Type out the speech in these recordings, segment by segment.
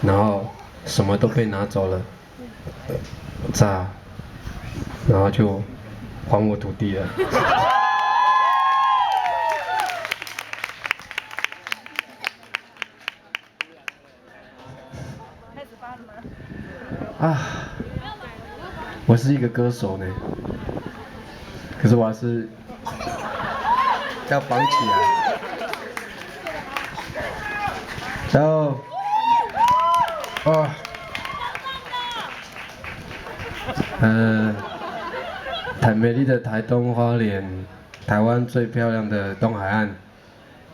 然后什么都被拿走了，炸，然后就还我土地了。啊，我是一个歌手呢，可是我还是要绑起来。然后，太美丽的台东花莲，台湾最漂亮的东海岸，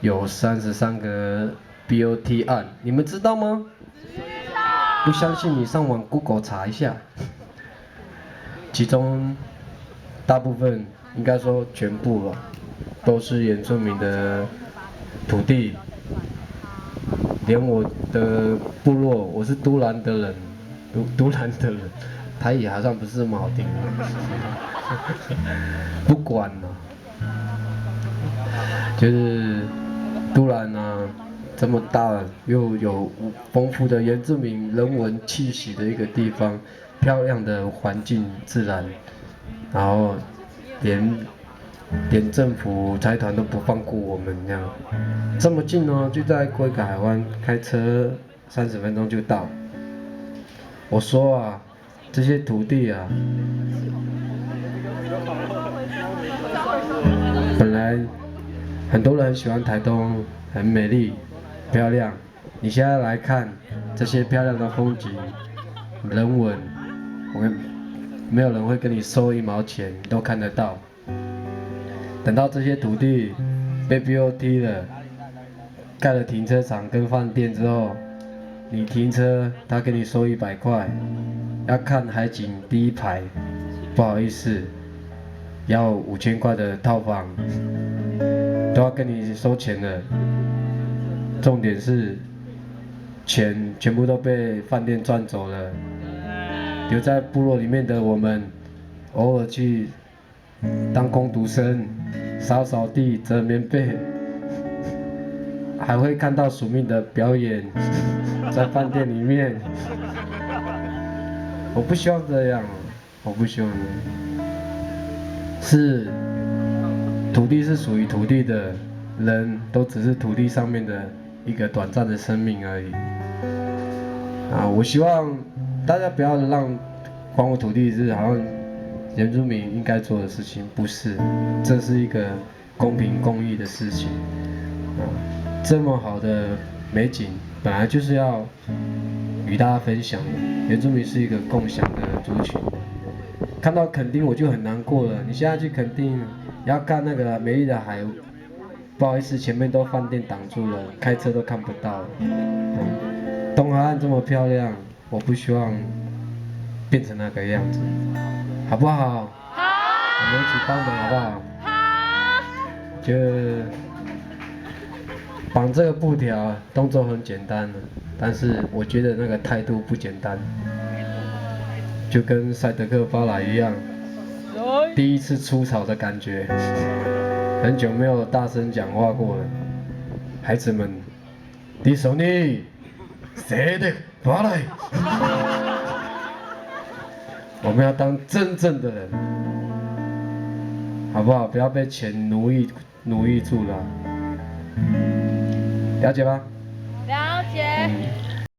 有33个 BOT 案，你们知道吗？知道。不相信你上网 Google 查一下，其中大部分应该说全部了，都是原住民的土地。连我的部落，我是都兰的人，都兰的人，台语好像不是这么好听。不管了，就是都兰啊，这么大又有丰富的原住民人文气息的一个地方，漂亮的环境自然，然后连政府财团都不放过我们这样，这么近哦，就在龟壳海湾，开车30分钟就到。我说啊，这些土地啊，本来很多人喜欢台东，很美丽、漂亮。你现在来看这些漂亮的风景、人文，没有人会跟你收1毛钱，你都看得到。等到这些土地被 BOT 了，盖了停车场跟饭店之后，你停车他给你收100块，要看海景第一排，不好意思，要5000块的套房，都要跟你收钱了。重点是钱全部都被饭店赚走了，留在部落里面的我们，偶尔去当工读生，扫地、折棉被，还会看到署命的表演，在饭店里面。我不希望这样，我不希望。是土地是属于土地的，人都只是土地上面的一个短暂的生命而已。我希望大家不要让还我土地是好像原住民应该做的事情，不是，这是一个公平公义的事情。这么好的美景，本来就是要与大家分享的。原住民是一个共享的族群。看到垦丁我就很难过了。你现在去垦丁，要看那个美丽的海，不好意思，前面都饭店挡住了，开车都看不到了。东海岸这么漂亮，我不希望变成那个样子，好不好？好。我们一起帮忙好不好？好。就绑这个布条，动作很简单，但是我觉得那个态度不简单，就跟赛德克巴莱一样，第一次出草的感觉，很久没有大声讲话过了。孩子们，第首呢，赛德巴莱，我们要当真正的人，好不好？不要被钱奴役住了。了解吧？了解。